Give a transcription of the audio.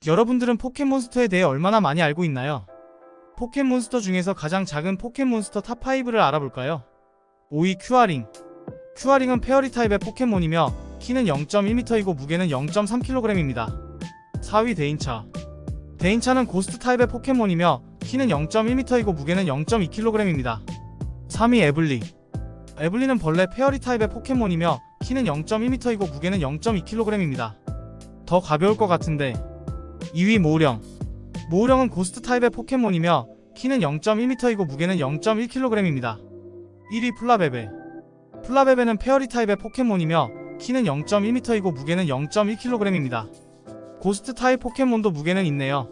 여러분들은 포켓몬스터에 대해 얼마나 많이 알고 있나요? 포켓몬스터 중에서 가장 작은 포켓몬스터 탑5를 알아볼까요? 5위 큐아링. 큐아링은 페어리 타입의 포켓몬이며 키는 0.1m이고 무게는 0.3kg입니다. 4위 데인차. 데인차는 고스트 타입의 포켓몬이며 키는 0.1m이고 무게는 0.2kg입니다. 3위 에블리. 에블리는 벌레 페어리 타입의 포켓몬이며 키는 0.1m이고 무게는 0.2kg입니다. 더 가벼울 것 같은데. 2위 모우령. 모우령은 고스트 타입의 포켓몬이며 키는 0.1m이고 무게는 0.1kg입니다. 1위 플라베베. 플라베베는 페어리 타입의 포켓몬이며 키는 0.1m이고 무게는 0.1kg입니다. 고스트 타입 포켓몬도 무게는 있네요.